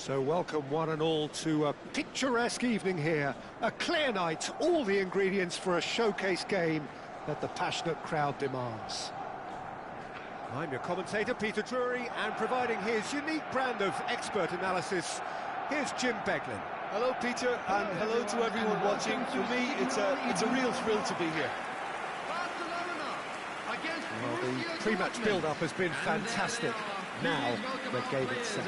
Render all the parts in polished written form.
So welcome one and all to a picturesque evening here. A clear night, all the ingredients for a showcase game that the passionate crowd demands. I'm your commentator, Peter Drury, and providing his unique brand of expert analysis, here's Jim Beglin. Hello, Peter, and hello to everyone watching. For me, it's a real thrill to be here. Well, the pre-match build-up has been fantastic. Now, the game itself.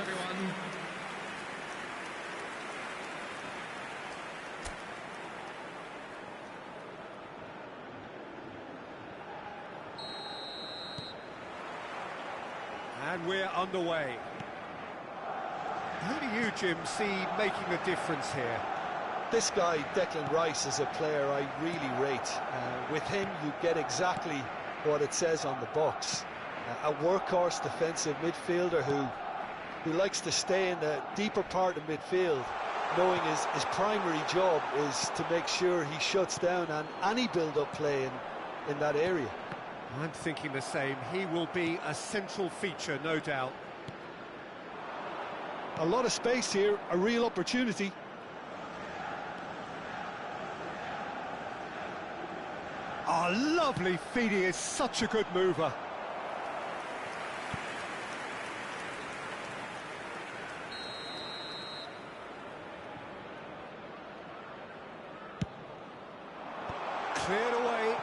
And we're underway. Who do you, Jim, see making a difference here? This guy, Declan Rice, is a player I really rate. With him, you get exactly what it says on the box. A workhorse defensive midfielder who likes to stay in the deeper part of midfield, knowing his primary job is to make sure he shuts down any build-up play in that area. I'm thinking the same. He will be a central feature, no doubt. A lot of space here, a real opportunity. Oh, lovely feed. He is such a good mover. Cleared away.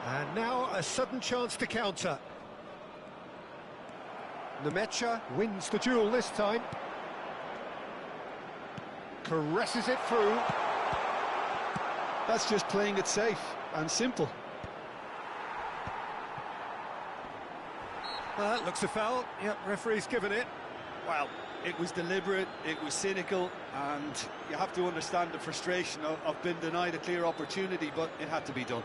And now a sudden chance to counter. Nemecha wins the duel this time. Caresses it through. That's just playing it safe and simple. Looks a foul. Yep, referee's given it. Well, it was deliberate, it was cynical, and you have to understand the frustration of being denied a clear opportunity, but it had to be done.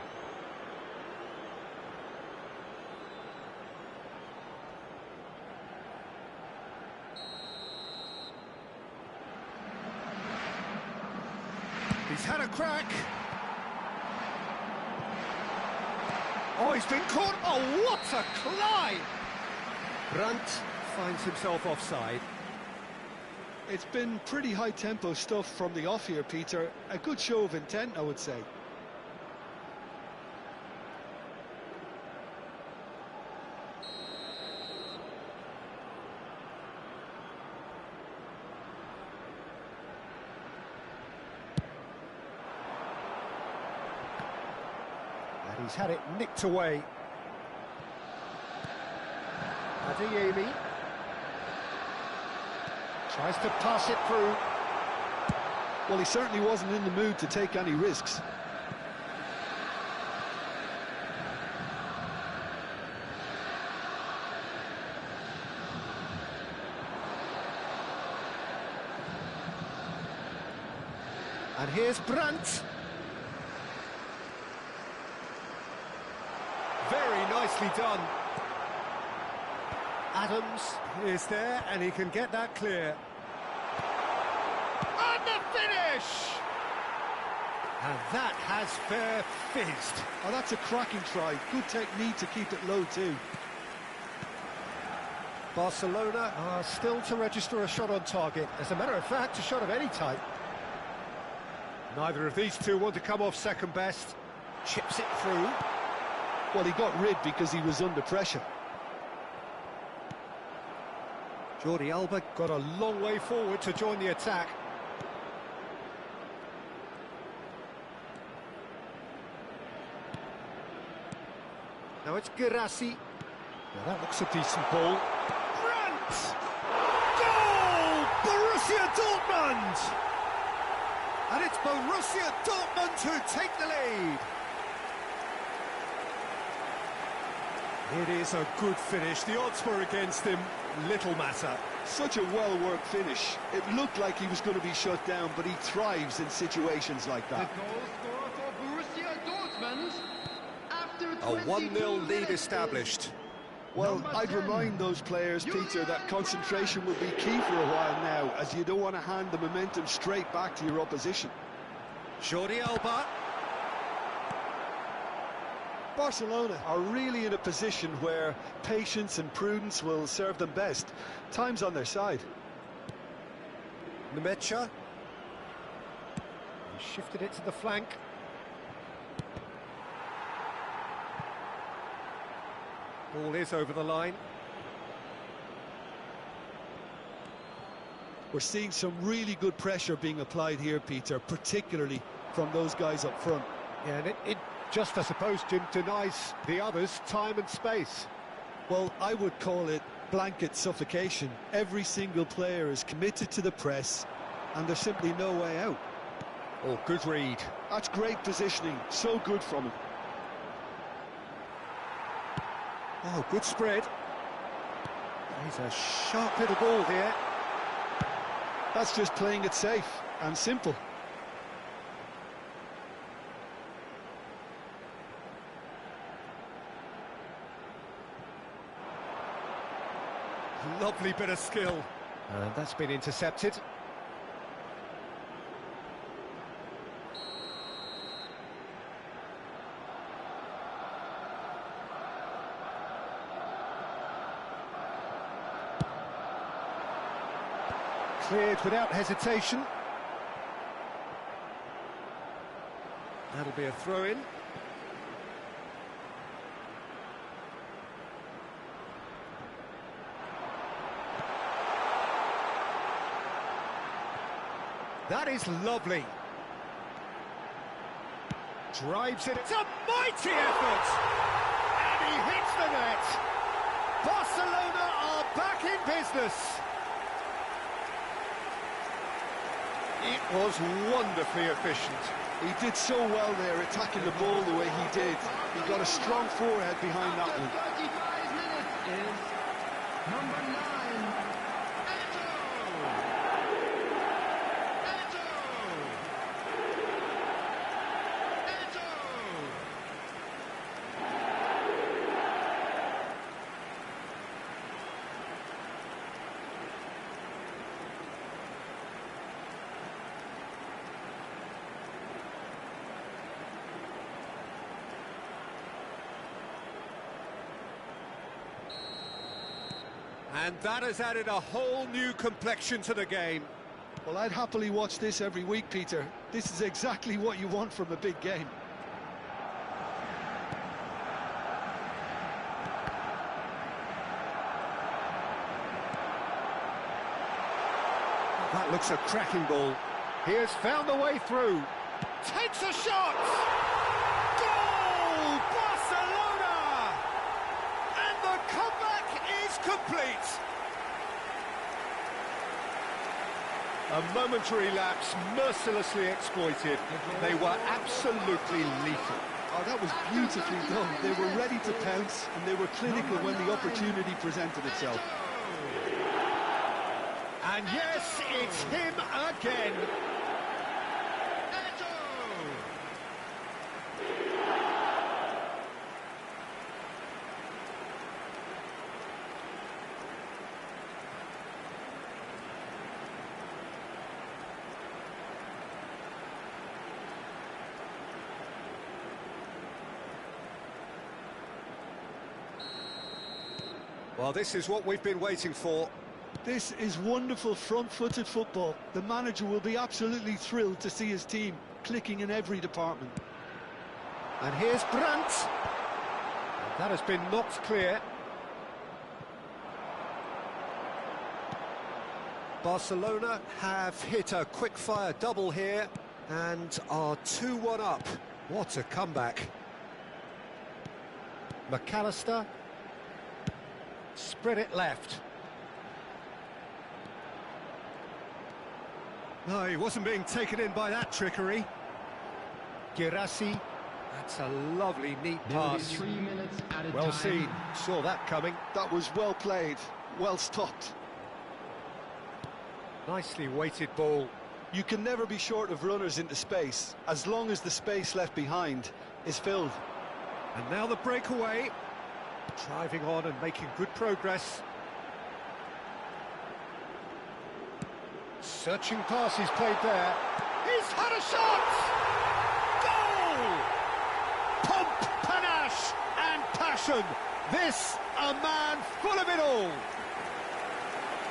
He's had a crack. Oh, he's been caught. Oh, what a climb! Brandt finds himself offside. It's been pretty high-tempo stuff from the off here, Peter. A good show of intent, I would say. He's had it nicked away. Adeyemi tries to pass it through. Well, he certainly wasn't in the mood to take any risks. And here's Brandt. Very nicely done. Adams is there, and he can get that clear. And the finish! And that has fair fizzed. Oh, that's a cracking try. Good technique to keep it low, too. Barcelona are still to register a shot on target. As a matter of fact, a shot of any type. Neither of these two want to come off second best. Chips it through. Well, he got rid because he was under pressure. Jordi Alba got a long way forward to join the attack. Now it's Girassi. Now that looks a decent ball. Brandt! Goal! Borussia Dortmund! And it's Borussia Dortmund who take the lead. It is a good finish. The odds were against him. Little matter. Such a well-worked finish. It looked like he was going to be shut down, but he thrives in situations like that. The goal scorer for Borussia Dortmund after a 1-0 lead established. Well, I'd remind those players, Peter, that concentration will be key for a while now, as you don't want to hand the momentum straight back to your opposition. Jordi Alba. Barcelona are really in a position where patience and prudence will serve them best. Time's on their side. Nemecha. He shifted it to the flank. Ball is over the line. We're seeing some really good pressure being applied here, Peter, particularly from those guys up front. Yeah, and it just, I suppose, Jim, denies the others time and space. Well, I would call it blanket suffocation. Every single player is committed to the press, and there's simply no way out. Oh, good read. That's great positioning, so good from him. Oh, good spread. He's a sharp little ball here. That's just playing it safe and simple. Lovely bit of skill. And that's been intercepted. Cleared without hesitation. That'll be a throw-in. That is lovely. Drives it. It's a mighty effort! And he hits the net. Barcelona are back in business. It was wonderfully efficient. He did so well there, attacking the ball the way he did. He got a strong forehead behind that one. 35 minutes is number 9. And that has added a whole new complexion to the game. Well, I'd happily watch this every week, Peter. This is exactly what you want from a big game. That looks a cracking ball. He has found the way through. Takes a shot! Goal! Barcelona! And the comeback is complete. A momentary lapse, mercilessly exploited. They were absolutely lethal. Oh, that was beautifully done. They were ready to pounce, and they were clinical when the opportunity presented itself. And yes, it's him again. Well, this is what we've been waiting for. This is wonderful front-footed football. The manager will be absolutely thrilled to see his team clicking in every department. And here's Brandt. That has been knocked clear. Barcelona have hit a quick-fire double here and are 2-1 up. What a comeback. McAllister. Spread it left. No, he wasn't being taken in by that trickery. Girassi. That's a lovely, neat pass. 3 minutes at a Well time. seen. Saw that coming. That was well played, well stopped. Nicely weighted ball. You can never be short of runners into space, as long as the space left behind is filled. And now the breakaway. Driving on and making good progress. Searching pass he's played there. He's had a shot! Goal! Pomp, panache and passion. This, a man full of it all.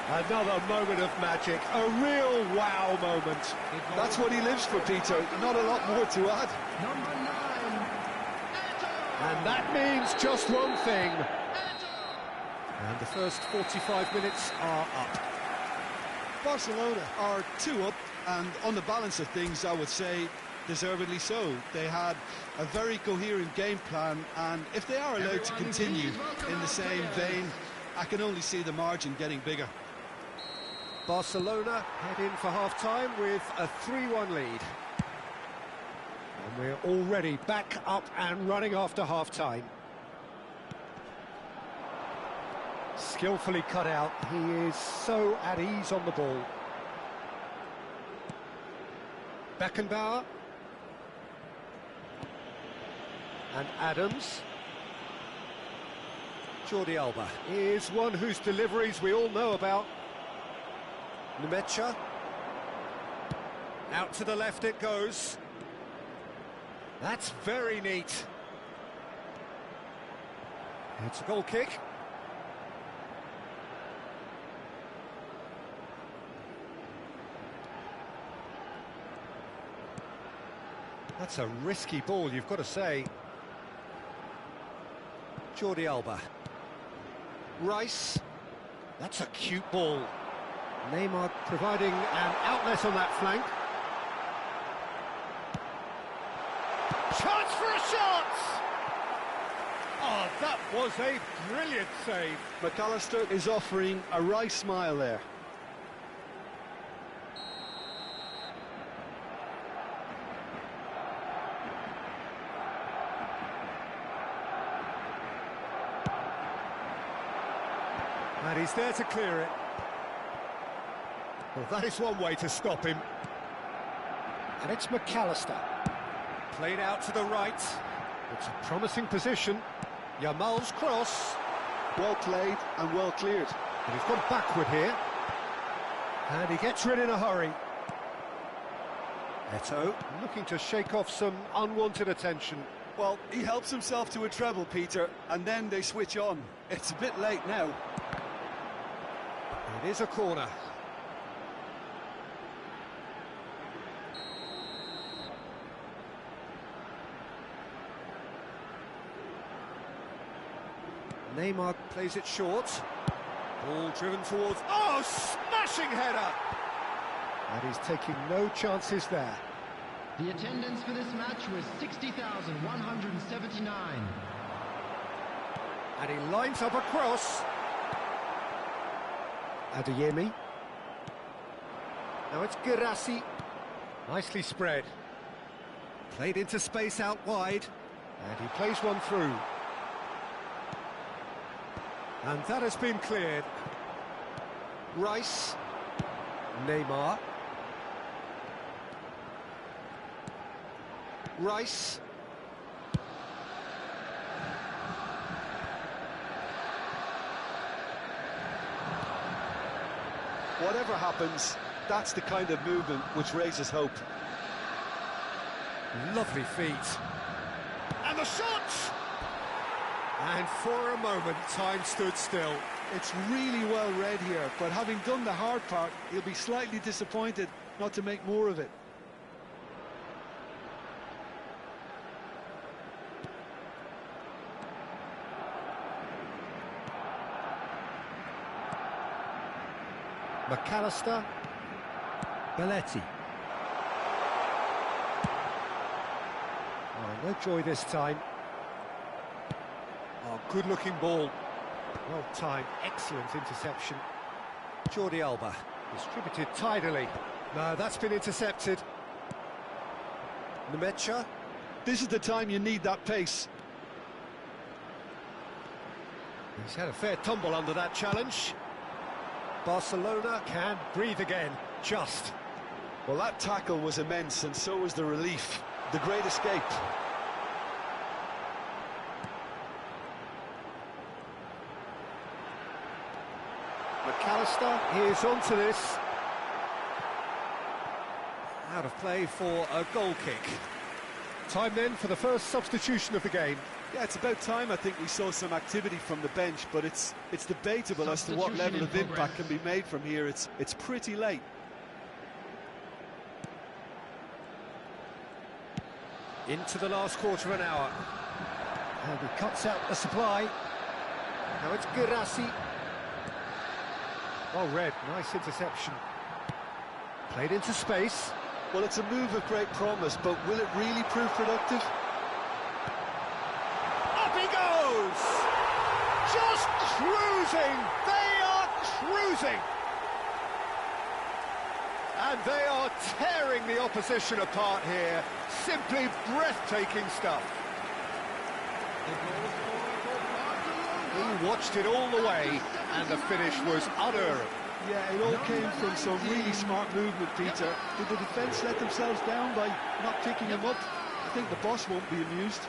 Another moment of magic, a real wow moment. That's what he lives for, Peter. Not a lot more to add. Number 9. And that means just one thing. And the first 45 minutes are up. Barcelona are 2 up, and on the balance of things, I would say deservedly so. They had a very coherent game plan, and if they are allowed to continue in the same vein, I can only see the margin getting bigger. Barcelona head in for half-time with a 3-1 lead. And we're already back up and running after half-time. Skillfully cut out, he is so at ease on the ball. Beckenbauer. And Adams. Jordi Alba is one whose deliveries we all know about. Nemecha. Out to the left it goes. That's very neat. It's a goal kick. That's a risky ball, you've got to say. Jordi Alba. Rice. That's a cute ball. Neymar providing an outlet on that flank. Chance for a shot! Oh, that was a brilliant save. McAllister is offering a wry smile there. And he's there to clear it. Well, that is one way to stop him. And it's McAllister. Played out to the right. It's a promising position. Yamal's cross. Well played and well cleared. And he's gone backward here. And he gets rid in a hurry. Eto'o looking to shake off some unwanted attention. Well, he helps himself to a treble, Peter, and then they switch on. It's a bit late now. It is a corner. Neymar plays it short. Ball driven towards... Oh, smashing header! And he's taking no chances there. The attendance for this match was 60,179. And he lines up a cross. Adeyemi. Now it's Guirassy. Nicely spread. Played into space out wide. And he plays one through. And that has been cleared. Rice. Neymar. Rice. Whatever happens, that's the kind of movement which raises hope. Lovely feet. And the shot! And for a moment, time stood still. It's really well read here, but having done the hard part, he'll be slightly disappointed not to make more of it. McAllister. Belletti. Oh, no joy this time. Oh, good-looking ball. Well timed, excellent interception. Jordi Alba, distributed tidily. No, that's been intercepted. Nemecha. This is the time you need that pace. He's had a fair tumble under that challenge. Barcelona can breathe again, just. Well, that tackle was immense, and so was the relief. The great escape. McAllister is onto this. Out of play for a goal kick. Time then for the first substitution of the game. Yeah, it's about time I think we saw some activity from the bench, but it's debatable as to what level of impact can be made from here. It's pretty late. Into the last quarter of an hour. And he cuts out the supply. Now it's Girassi. Oh, Red, nice interception. Played into space. Well, it's a move of great promise, but will it really prove productive? Up he goes! Just cruising! They are cruising! And they are tearing the opposition apart here. Simply breathtaking stuff. He watched it all the way, and the finish was unerring. Yeah, it all came from some really smart movement, Peter. Did the defence let themselves down by not picking him up? I think the boss won't be amused.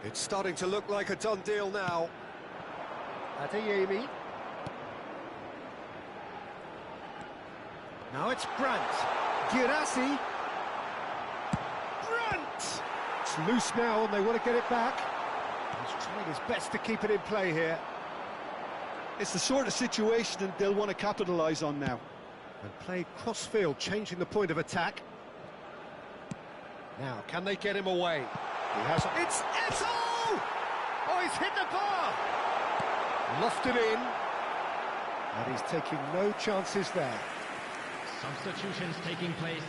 It's starting to look like a done deal now. Adeyemi. Now it's Brandt. Girassi. Brandt! It's loose now and they want to get it back. He's trying his best to keep it in play here. It's the sort of situation that they'll want to capitalise on now. And played cross-field, changing the point of attack. Now, can they get him away? He has... It's Eto'o! Oh, he's hit the bar! Lofted in. And he's taking no chances there. Substitutions taking place.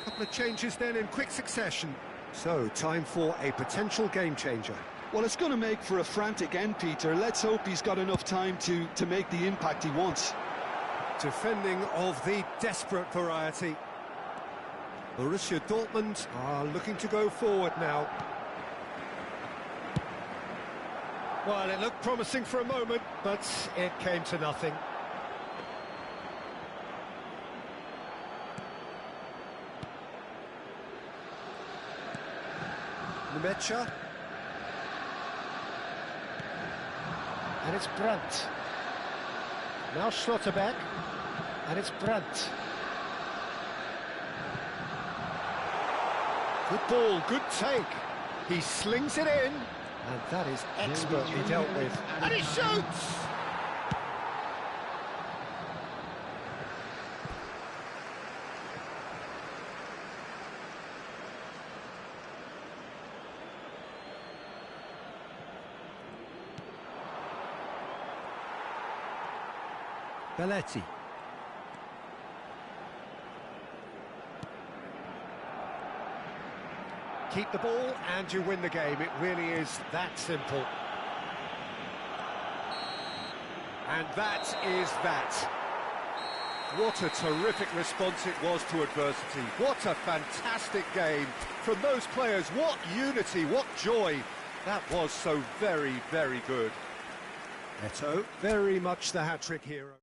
Couple of changes then in quick succession. So, time for a potential game-changer. Well, it's going to make for a frantic end, Peter. Let's hope he's got enough time to make the impact he wants. Defending of the desperate variety. Borussia Dortmund are looking to go forward now. Well, it looked promising for a moment, but it came to nothing. Numecha. And it's Brandt. Now Schlotterbeck. And it's Brandt. Good ball, good take. He slings it in. And that is expertly dealt with. And he shoots! Belletti. Keep the ball and you win the game. It really is that simple. And that is that. What a terrific response it was to adversity. What a fantastic game from those players. What unity, what joy. That was so very, very good. Eto'o, very much the hat-trick hero.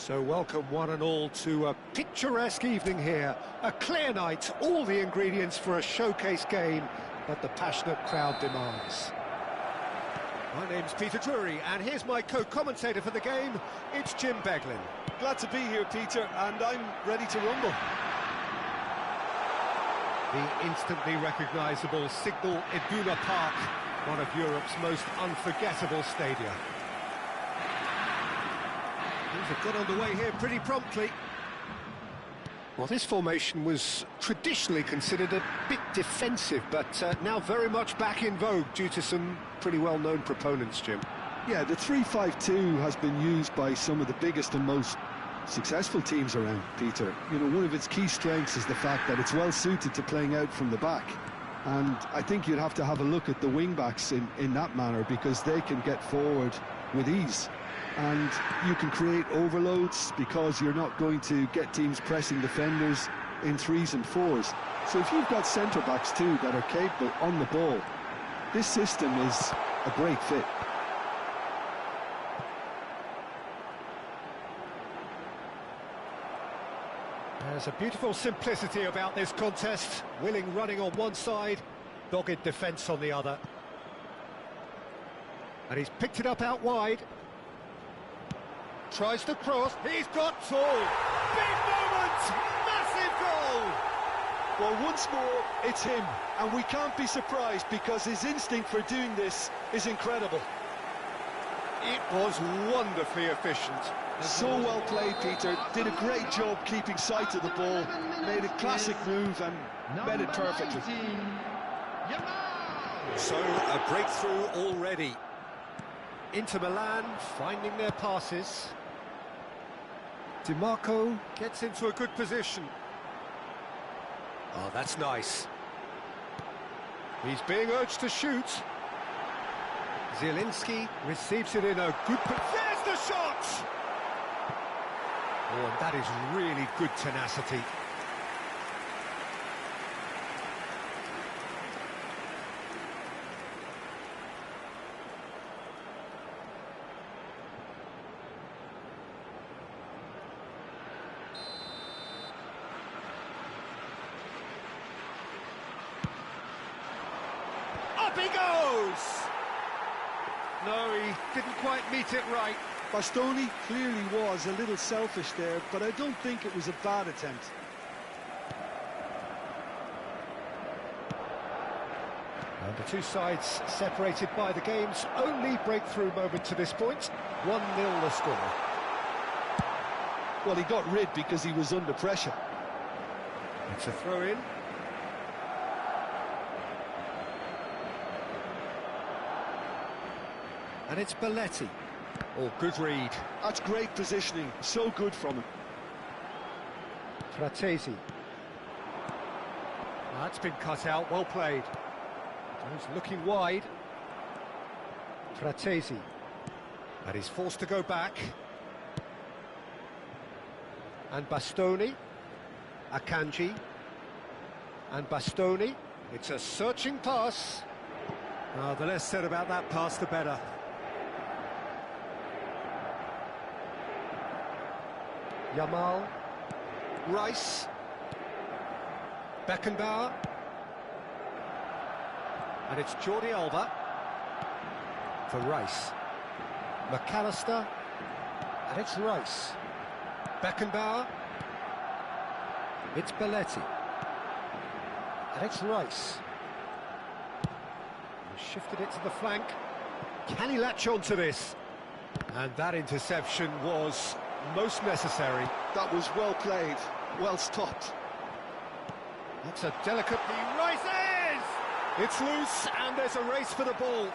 So welcome one and all to a picturesque evening here. A clear night, all the ingredients for a showcase game that the passionate crowd demands. My name's Peter Drury, and here's my co-commentator for the game, it's Jim Beglin. Glad to be here, Peter, and I'm ready to rumble. The instantly recognisable Signal Iduna Park, one of Europe's most unforgettable stadia. Things have got underway here pretty promptly. Well, this formation was traditionally considered a bit defensive, but now very much back in vogue due to some pretty well-known proponents, Jim. Yeah, the 3-5-2 has been used by some of the biggest and most successful teams around, Peter. You know, one of its key strengths is the fact that it's well suited to playing out from the back. And I think you'd have to have a look at the wing-backs in that manner, because they can get forward with ease. And you can create overloads because you're not going to get teams pressing defenders in 3s and 4s. So if you've got centre-backs too that are capable on the ball, this system is a great fit. There's a beautiful simplicity about this contest. Willing running on one side, dogged defence on the other. And he's picked it up out wide. Tries to cross, he's got two! Big moment! Massive goal! Well, once more, it's him, and we can't be surprised because his instinct for doing this is incredible. It was wonderfully efficient. So well played, Peter. Did a great job keeping sight of the ball, made a classic move and met it perfectly. So, a breakthrough already. Inter Milan finding their passes. Di Marco gets into a good position. Oh, that's nice. He's being urged to shoot. Zielinski receives it in a good... There's the shot! Oh, and that is really good tenacity. Up he goes! No, he didn't quite meet it right. Bastoni clearly was a little selfish there, but I don't think it was a bad attempt. And the two sides separated by the game's only breakthrough moment to this point. 1-0 the score. Well, he got rid because he was under pressure. It's a throw-in. And it's Belletti. Oh, good read. That's great positioning, so good from him. Fratesi. That's been cut out, well played. He's looking wide. Fratesi. And he's forced to go back. And Bastoni. Akanji. And Bastoni. It's a searching pass. The less said about that pass, the better. Yamal, Rice, Beckenbauer, and it's Jordi Alba for Rice, McAllister, and it's Rice, Beckenbauer, it's Belletti, and it's Rice. He shifted it to the flank. Can he latch on to this? And that interception was most necessary. That was well played, well stopped. That's a delicate... He rises! It's loose, and there's a race for the ball.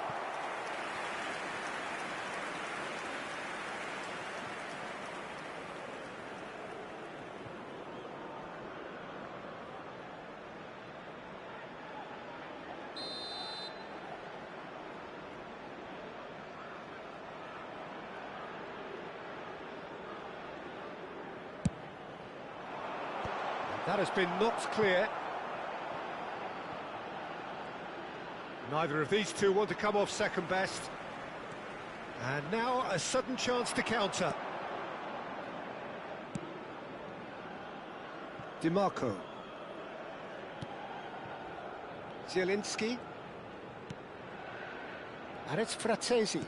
That has been knocked clear. Neither of these two want to come off second best. And now a sudden chance to counter. DiMarco. Zielinski. And it's Fratesi.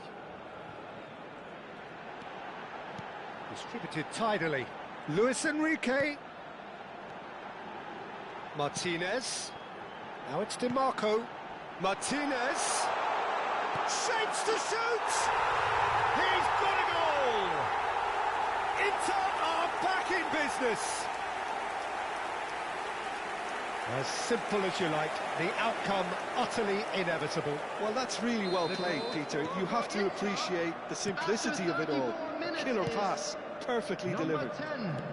Distributed tidily. Luis Enrique. Martinez. Now it's DiMarco. Martinez. Shapes to shoot! He's got a goal! Inter are back in business. As simple as you like, the outcome utterly inevitable. Well, that's really well played, Peter. You have to appreciate the simplicity of it all. Killer pass, perfectly delivered. 10,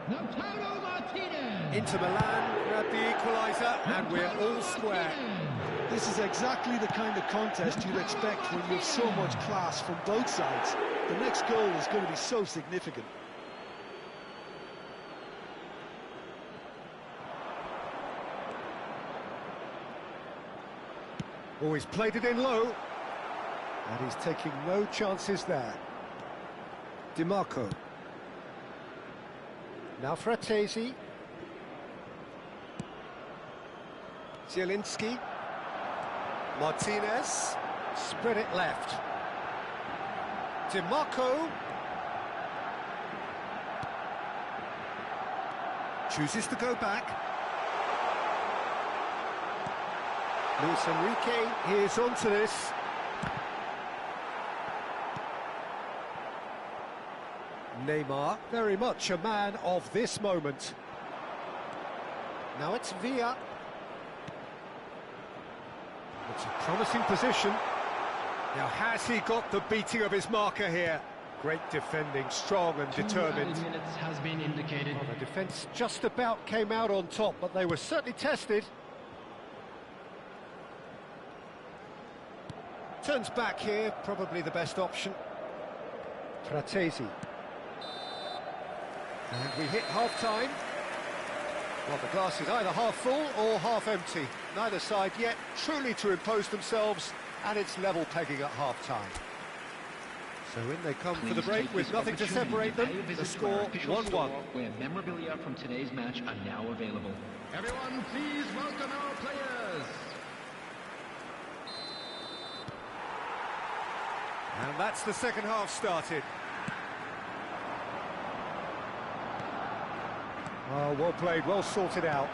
Lautaro Martinez. Inter Milan grab the equaliser, and we're all square. This is exactly the kind of contest you'd expect when you have so much class from both sides. The next goal is going to be so significant. Oh, he's played it in low. And he's taking no chances there. DiMarco. Now Fratesi. Zielinski. Martinez. Spread it left. DiMarco. Chooses to go back. Luis Enrique is onto this. Neymar, very much a man of this moment. Now it's Villa. It's a promising position. Now has he got the beating of his marker here? Great defending, strong and determined. 2 minutes has been indicated. Well, the defence just about came out on top, but they were certainly tested. Turns back here, probably the best option. Fratesi. And we hit half-time. Well, the glass is either half full or half empty. Neither side yet truly to impose themselves, and it's level pegging at half-time. So in they come for the break with nothing to separate them. The score 1-1. Where memorabilia from today's match are now available. Everyone, please welcome our players. And that's the second half started. Oh, well played, well sorted out.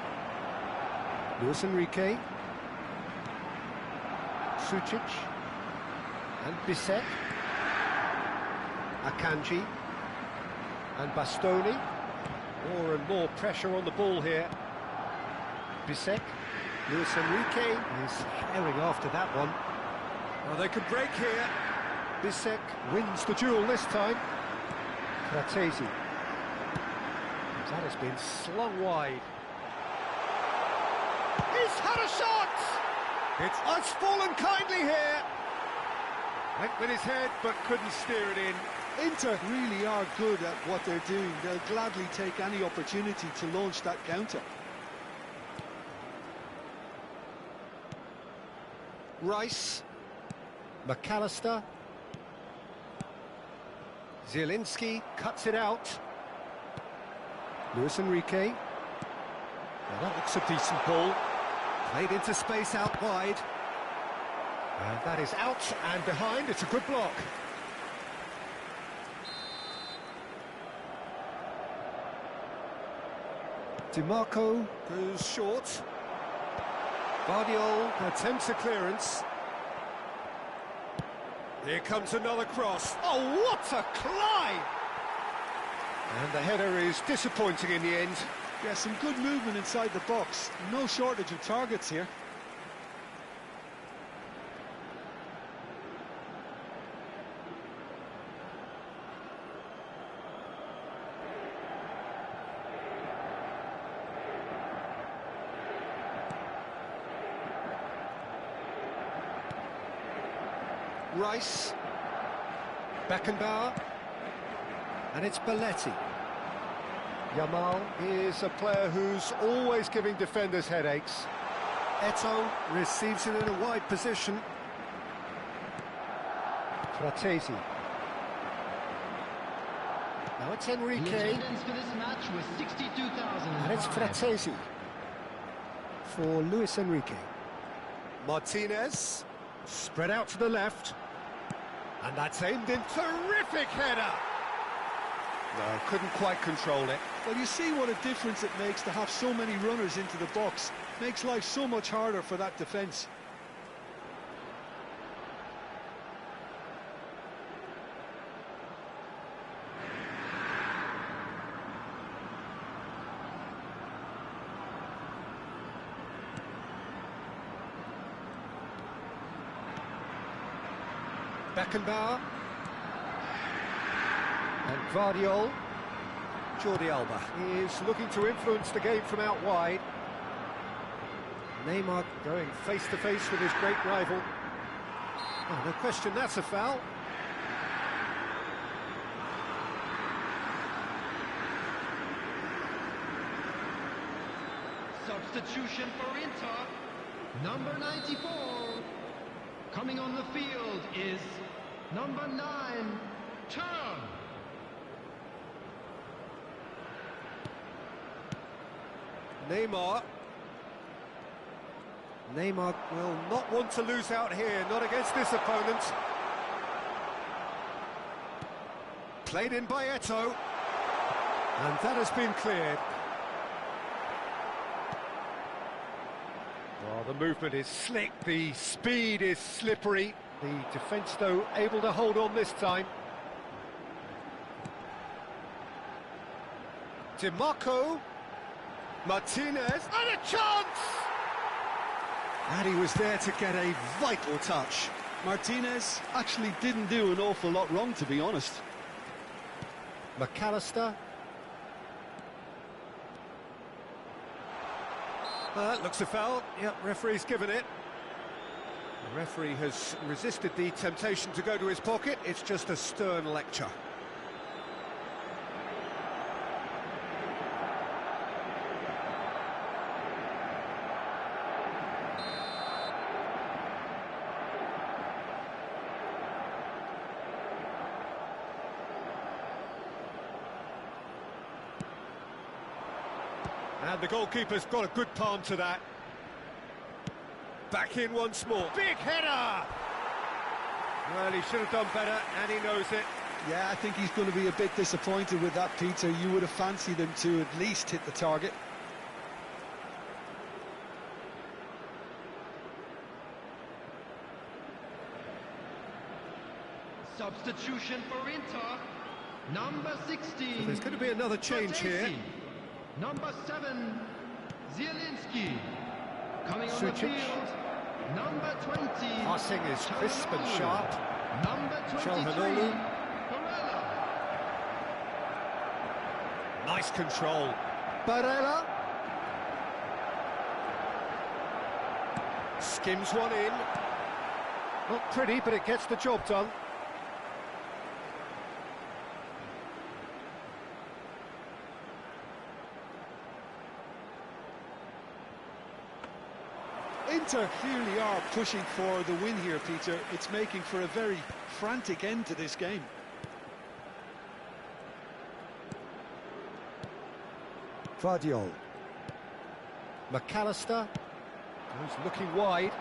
Luis Enrique. Sucic. And Bisset. Akanji. And Bastoni. More and more pressure on the ball here. Bisset. Luis Enrique is herring after that one. Well, they could break here. Bisset wins the duel this time. Fratesi. That has been slung wide. He's had a shot! It's fallen kindly here. Went with his head, but couldn't steer it in. Inter really are good at what they're doing. They'll gladly take any opportunity to launch that counter. Rice. McAllister. Zielinski cuts it out. Luis Enrique. Well, that looks a decent ball. Played into space out wide. And that is out and behind. It's a good block. DiMarco goes short. Guardiol attempts a clearance. Here comes another cross. Oh, what a climb! And the header is disappointing in the end. Yeah, some good movement inside the box. No shortage of targets here. Rice. Beckenbauer. And it's Belletti. Yamal is a player who's always giving defenders headaches. Eto'o receives it in a wide position. Fratesi. Now it's The Enrique, attendance for this match was 62,000. and it's Frattesi for Luis Enrique. Martinez, spread out to the left, and that's aimed in. Terrific header! No, couldn't quite control it. Well, you see what a difference it makes to have so many runners into the box. Makes life so much harder for that defence. Beckenbauer. And Guardiol. Jordi Alba is looking to influence the game from out wide. Neymar going face-to-face with his great rival. Oh, no question, that's a foul. Substitution for Inter. Number 94. Coming on the field is number 9, Turn. Neymar. Neymar will not want to lose out here, not against this opponent. Played in by Eto'o. And that has been cleared. Well, the movement is slick, the speed is slippery. The defence, though, able to hold on this time. DiMarco. Martinez, and a chance! And he was there to get a vital touch. Martinez actually didn't do an awful lot wrong, to be honest. McAllister. Looks a foul. Yep, referee's given it. The referee has resisted the temptation to go to his pocket. It's just a stern lecture. And the goalkeeper's got a good palm to that. Back in once more. Big header! Well, he should have done better, and he knows it. Yeah, I think he's going to be a bit disappointed with that, Peter. You would have fancied him to at least hit the target. Substitution for Inter. Number 16. So there's going to be another change here. Frattesi. Number 7, Zielinski. Coming on the Sucic. field, number 20. Passing is crisp and sharp. Number 23, Calhanoglu. Barella. Nice control. Barella. Skims one in. Not pretty, but it gets the job done. Inter clearly are pushing for the win here, Peter. It's making for a very frantic end to this game. Guardiol. McAllister. Who's looking wide.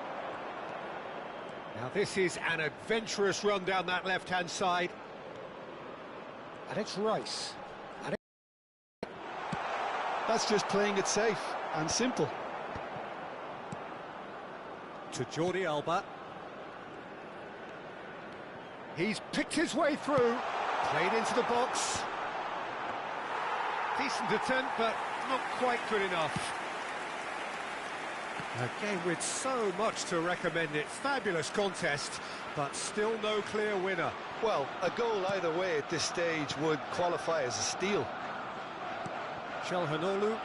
Now this is an adventurous run down that left-hand side. And it's Rice. That's just playing it safe and simple. To Jordi Alba. He's picked his way through. Played into the box. Decent attempt, but not quite good enough. A game with so much to recommend it. Fabulous contest, but still no clear winner. Well, a goal either way at this stage would qualify as a steal. Calhanoglu.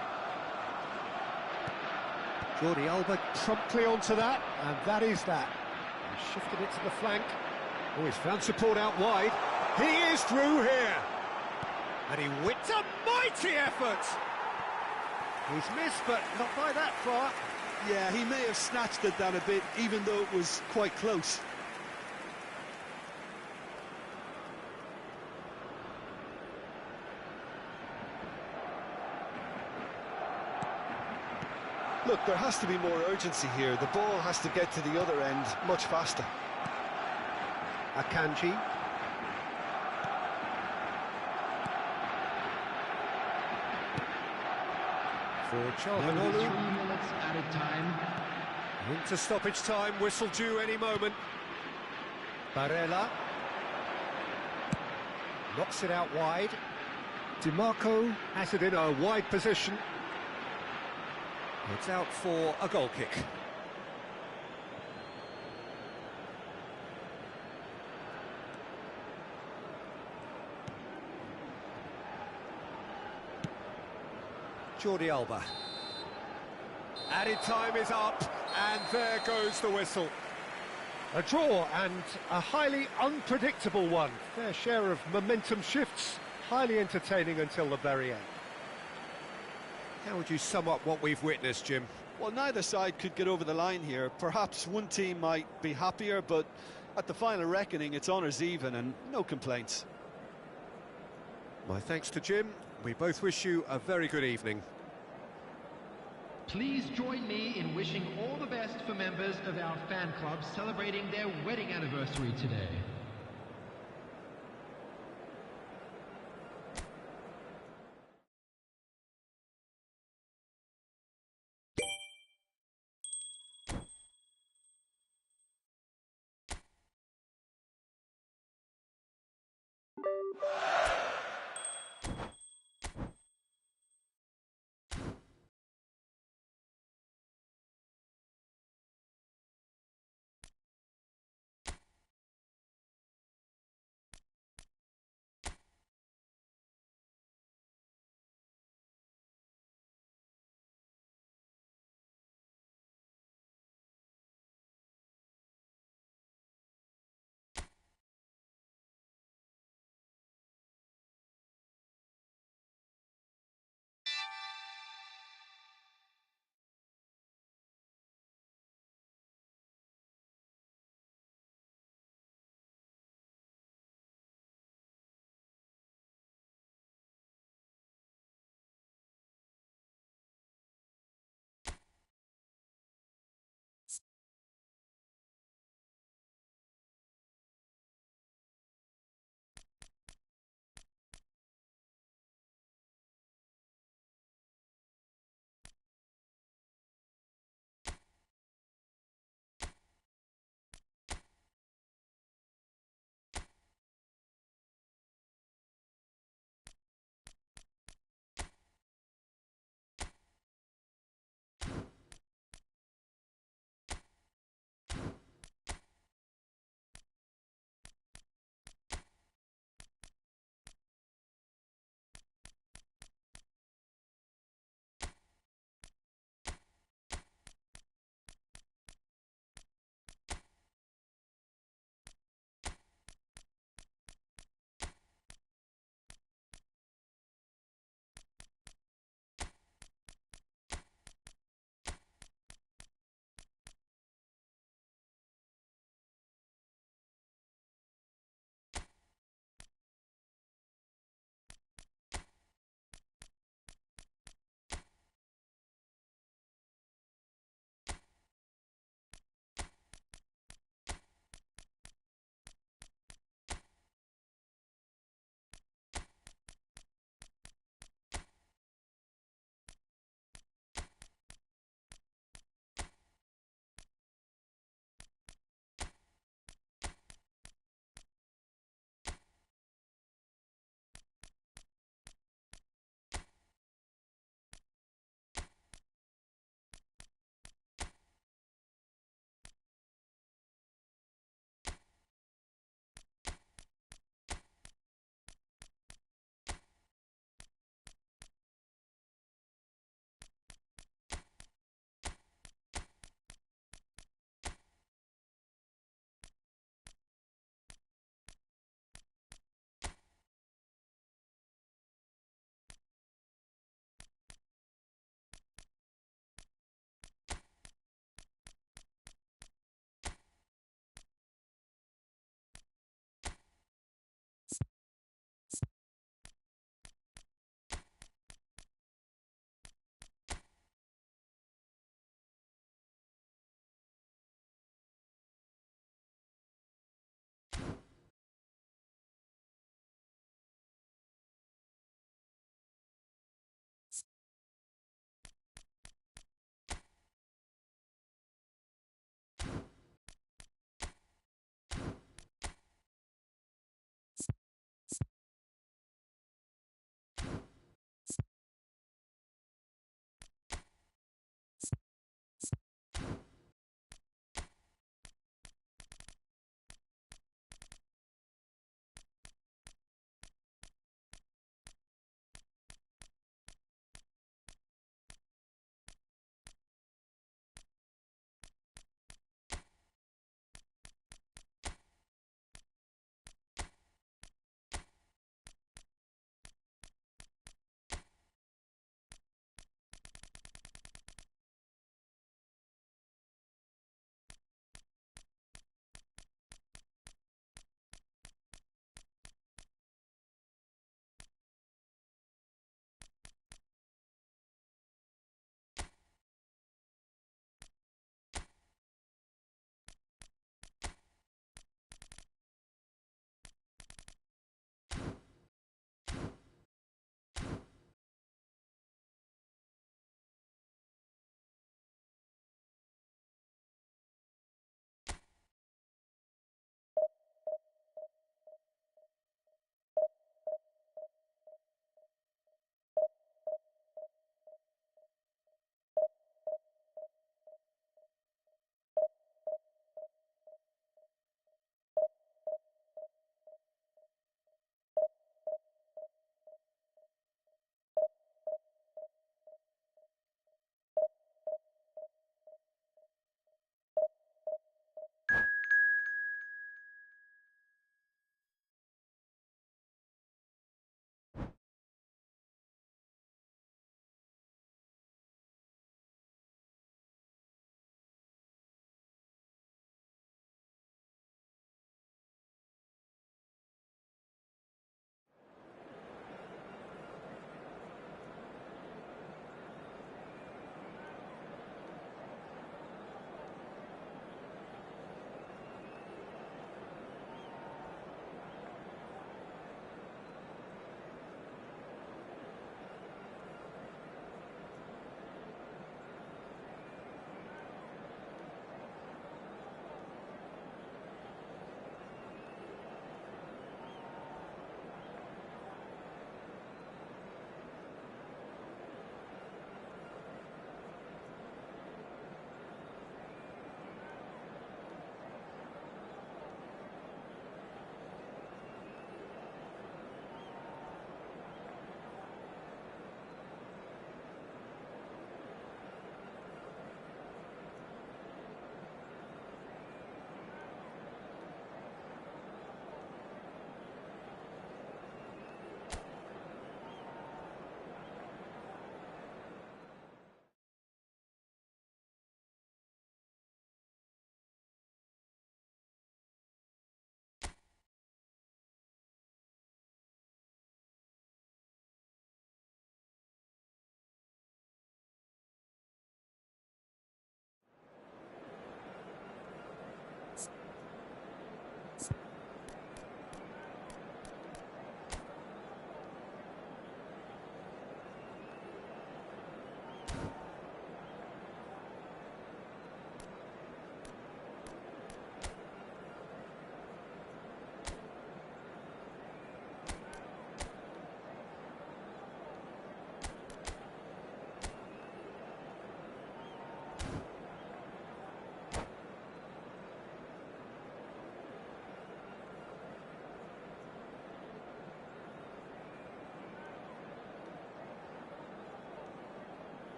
Jordi Alba promptly onto that, and that is that. He shifted it to the flank. Oh, he's found support out wide. He is through here. And he whipped a mighty effort. He's missed, but not by that far. Yeah, he may have snatched it down a bit, even though it was quite close. Look, there has to be more urgency here. The ball has to get to the other end much faster. Akanji. For Calhanoglu. 3 minutes added time. Into stoppage time, whistle due any moment. Barella. Knocks it out wide. DiMarco has it in a wide position. It's out for a goal kick. Jordi Alba. Added time is up, and there goes the whistle. A draw, and a highly unpredictable one. Fair share of momentum shifts, highly entertaining until the very end. How would you sum up what we've witnessed, Jim? Well, neither side could get over the line here. Perhaps one team might be happier, but at the final reckoning, it's honours even and no complaints. My thanks to Jim. We both wish you a very good evening. Please join me in wishing all the best for members of our fan club celebrating their wedding anniversary today.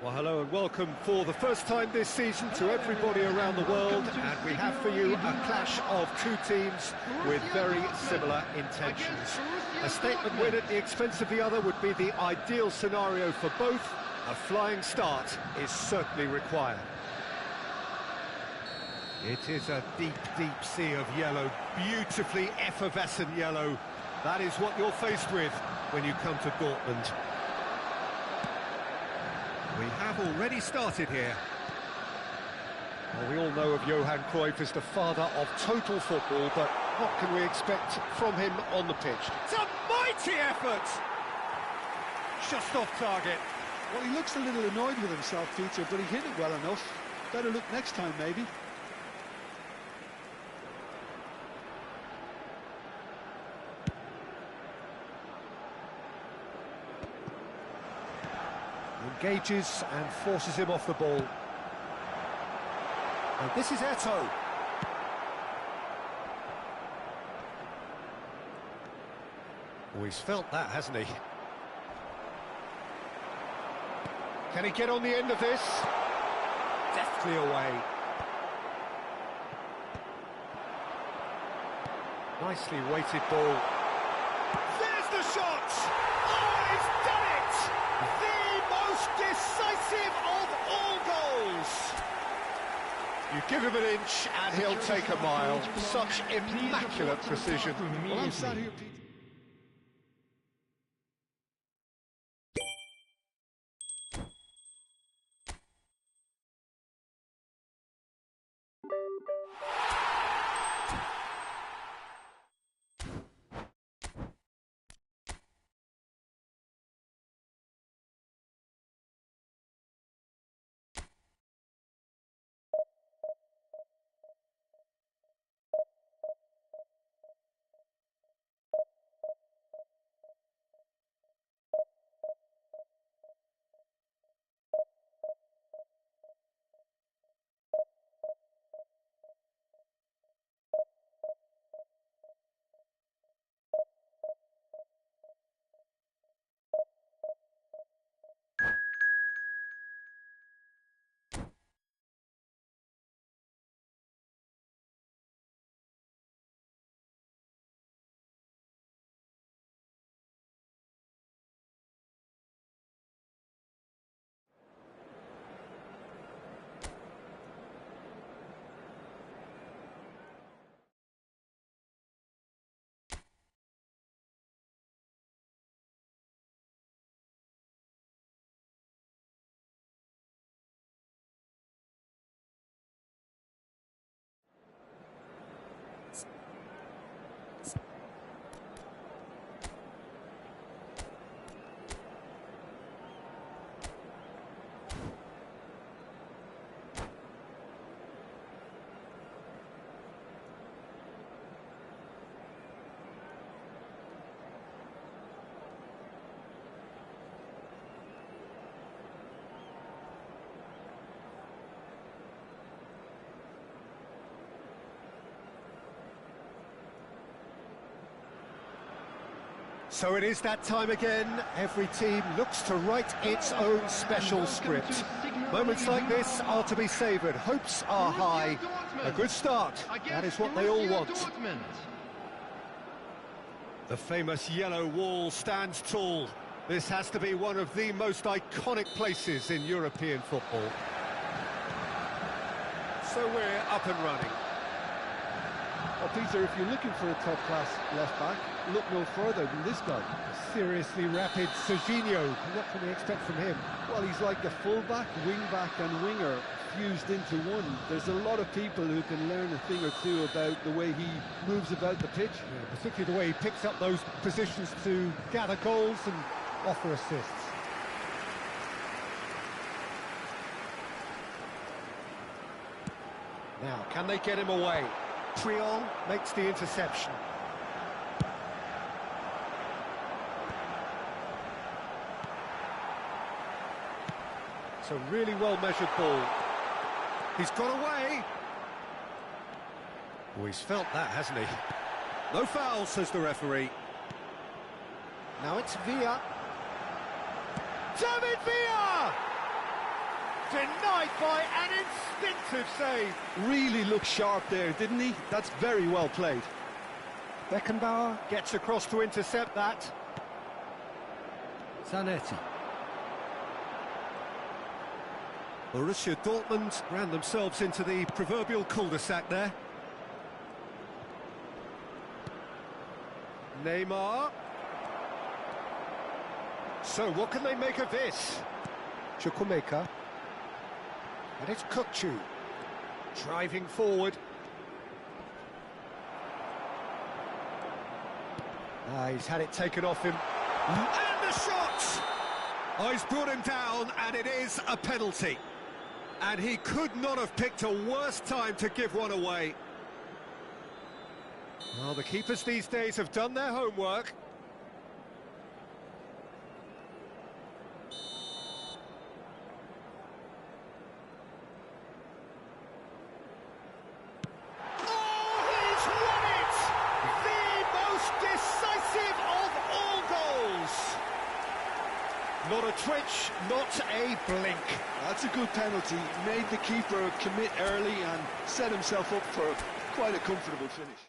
Well, hello and welcome for the first time this season to everybody around the world, and we have for you a clash of two teams with very similar intentions. A statement win at the expense of the other would be the ideal scenario for both. A flying start is certainly required. It is a deep, deep sea of yellow, beautifully effervescent yellow. That is what you're faced with when you come to Dortmund. We have already started here. Well, we all know of Johan Cruyff as the father of total football, but what can we expect from him on the pitch? It's a mighty effort! Just off target. Well, he looks a little annoyed with himself, Peter, but he hit it well enough. Better look next time, maybe. Engages and forces him off the ball. And this is Eto'o. Oh, he's felt that, hasn't he? Can he get on the end of this? Deftly away. Nicely weighted ball. There's the shot! Oh, he's done it! The most decisive of all goals! You give him an inch and he'll take a mile. Such immaculate precision. Well, I'm sat here, Peter. So it is that time again. Every team looks to write its own special script. Moments like this are to be savoured. Hopes are high. A good start. That is what they all want. The famous yellow wall stands tall. This has to be one of the most iconic places in European football. So we're up and running. Well, Peter, if you're looking for a top-class left-back, look no further than this guy. Seriously rapid Serginho. What can we expect from him? Well, he's like a full-back, wing-back and winger fused into one. There's a lot of people who can learn a thing or two about the way he moves about the pitch. Yeah, particularly the way he picks up those positions to gather goals and offer assists. Now, can they get him away? Triol makes the interception. It's a really well-measured ball. He's got away. Oh, he's felt that, hasn't he? No foul, says the referee. Now it's Villa. David Villa! denied by an instinctive save. Really looked sharp there, didn't he? That's very well played. Beckenbauer gets across to intercept that. Zanetti. Borussia Dortmund ran themselves into the proverbial cul-de-sac there. Neymar. So what can they make of this? Chukwuemeka. And it's Kukçu. Driving forward. He's had it taken off him. And the shot! Oh, he's brought him down, and it is a penalty. And he could not have picked a worse time to give one away. Well, the keepers these days have done their homework. Not a twitch, not a blink. That's a good penalty. Made the keeper commit early and set himself up for quite a comfortable finish.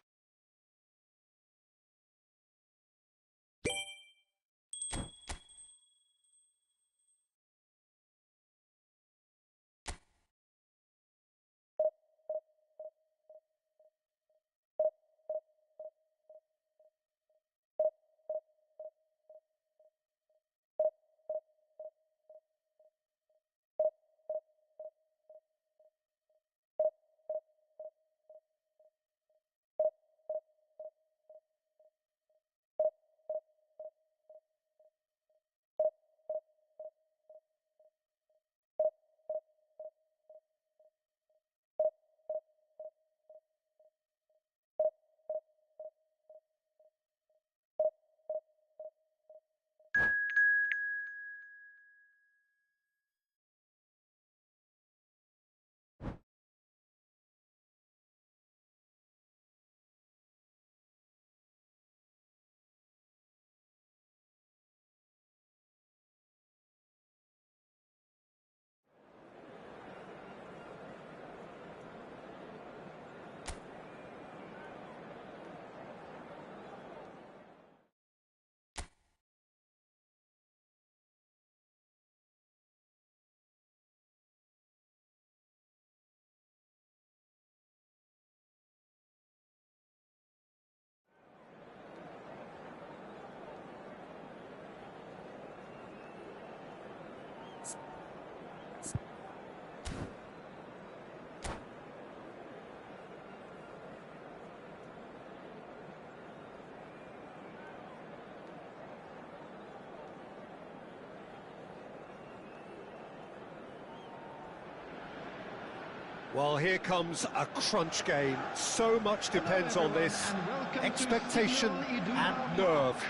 Well, here comes a crunch game. So much depends on this. Expectation and nerve.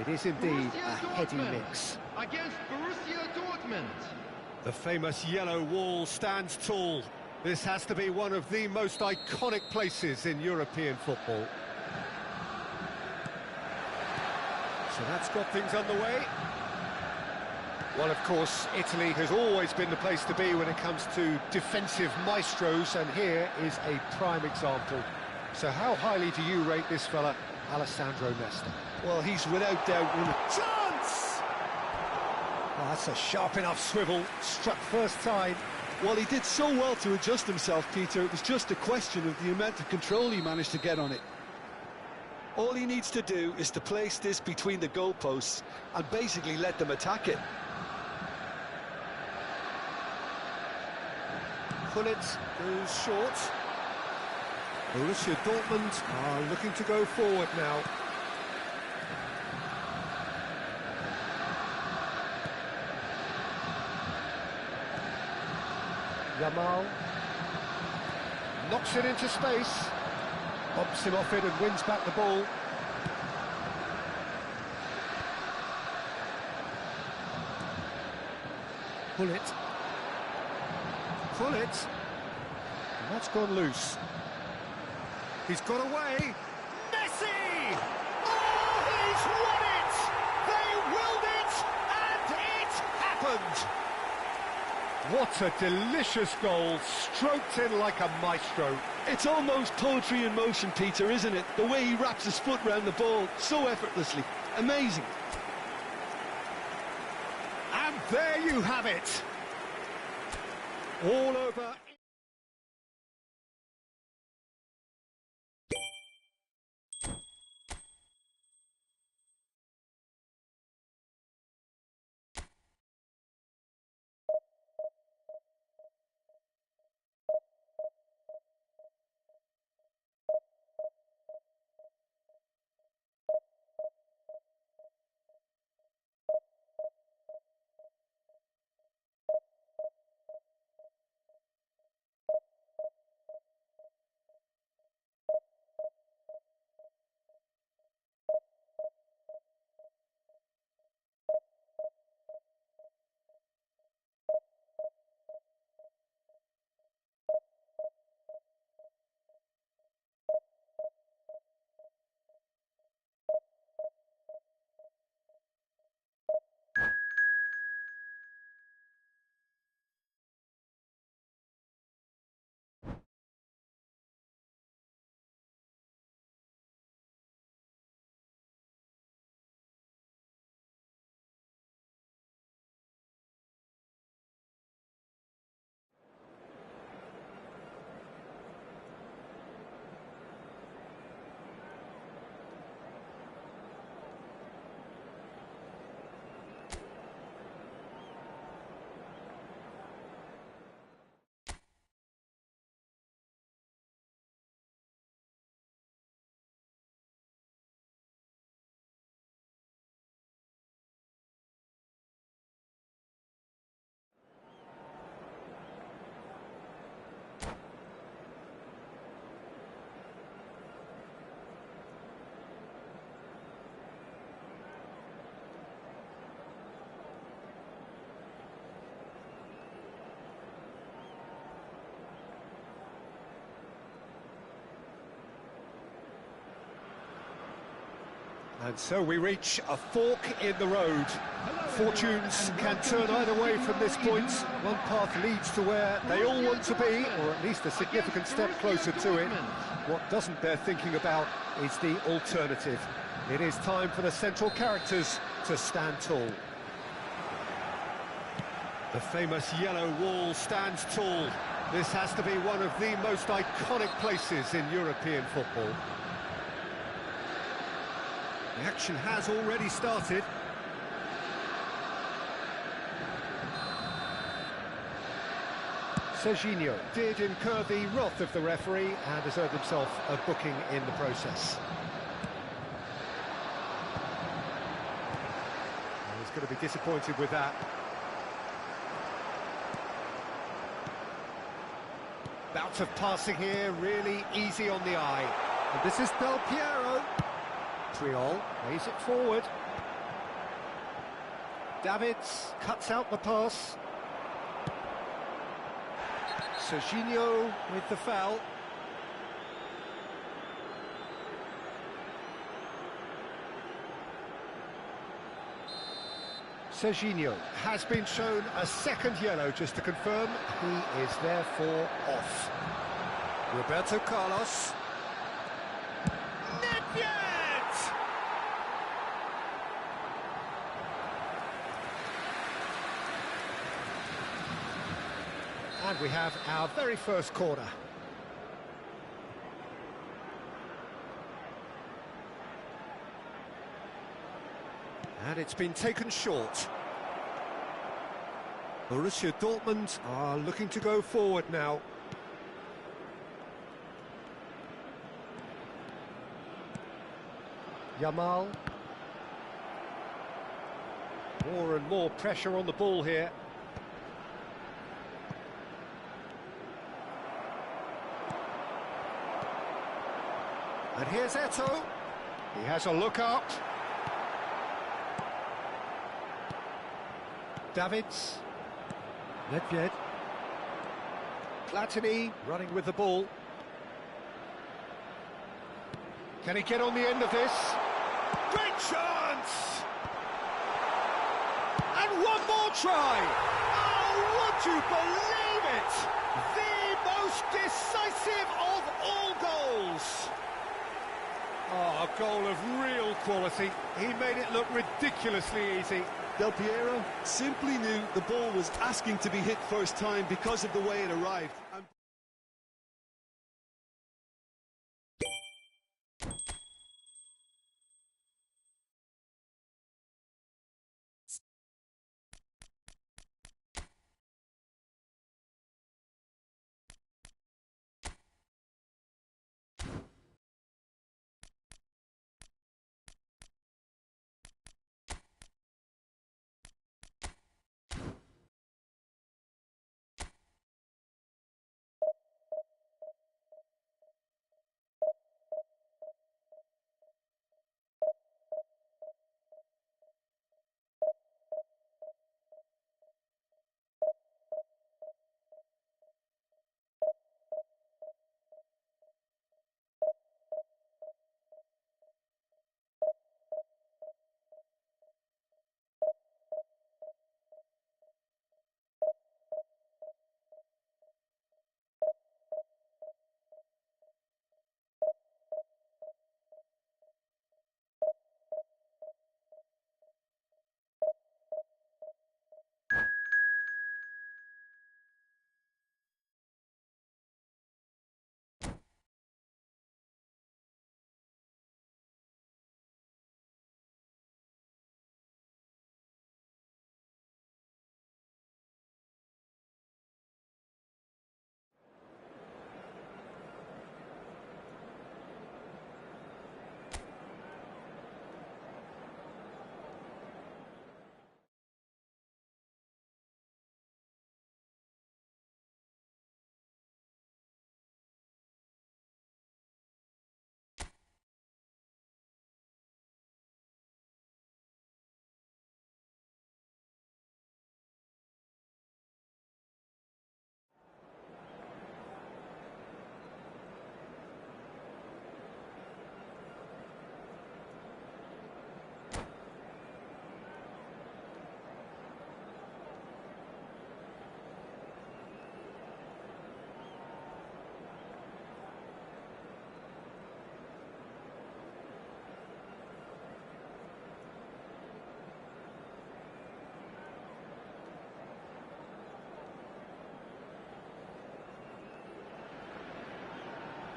It is indeed a heady mix. Against Borussia Dortmund. The famous yellow wall stands tall. This has to be one of the most iconic places in European football. So that's got things underway. Well, of course, Italy has always been the place to be when it comes to defensive maestros, and here is a prime example. So how highly do you rate this fella, Alessandro Nesta? Well, he's without doubt one of... Chance! Oh, that's a sharp enough swivel, struck first time. Well, he did so well to adjust himself, Peter. It was just a question of the amount of control he managed to get on it. All he needs to do is to place this between the goalposts and basically let them attack it. Gullit goes short. Borussia Dortmund are looking to go forward now. Yamal knocks it into space, bumps him off it and wins back the ball. Gullit. Gullit. And that's gone loose. He's got away. Messi! Oh, he's won it! They willed it, and it happened! What a delicious goal, stroked in like a maestro. It's almost poetry in motion, Peter, isn't it? The way he wraps his foot round the ball so effortlessly. Amazing. And there you have it. All over. And so we reach a fork in the road. Fortunes can turn either way from this point. One path leads to where they all want to be, or at least a significant step closer to it. What doesn't bear thinking about is the alternative. It is time for the central characters to stand tall. The famous yellow wall stands tall. This has to be one of the most iconic places in European football. The action has already started. Serginho did incur the wrath of the referee and has earned himself a booking in the process. And he's going to be disappointed with that. Bout of passing here, really easy on the eye. And this is Del Piero. Triol plays it forward. Davids cuts out the pass. Serginho with the foul. Serginho has been shown a second yellow, just to confirm. He is therefore off. Roberto Carlos. And we have our very first corner. And it's been taken short. Borussia Dortmund are looking to go forward now. Yamal. More and more pressure on the ball here. And here's Eto'o. He has a look up. Davids. Nedved. Platini running with the ball. Can he get on the end of this? Great chance! And one more try! Oh, Would you believe it? The most decisive of all goals. Oh, a goal of real quality. He made it look ridiculously easy. Del Piero simply knew the ball was asking to be hit first time because of the way it arrived.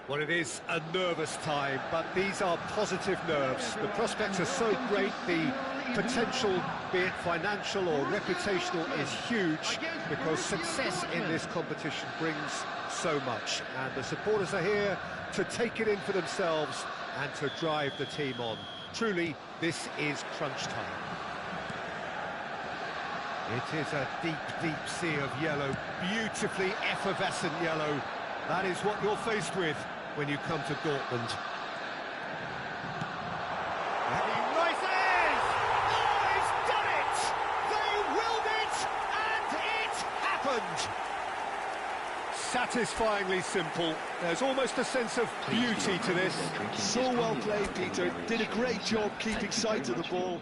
Well, it is a nervous time, but these are positive nerves. The prospects are so great, the potential, be it financial or reputational, is huge, because success in this competition brings so much. And the supporters are here to take it in for themselves and to drive the team on. Truly, this is crunch time. It is a deep, deep sea of yellow, beautifully effervescent yellow. That is what you're faced with when you come to Dortmund. And he rises! Oh, he's done it! They willed it, and it happened! Satisfyingly simple. There's almost a sense of beauty to this. So well played, Peter. Did a great job keeping sight of the ball.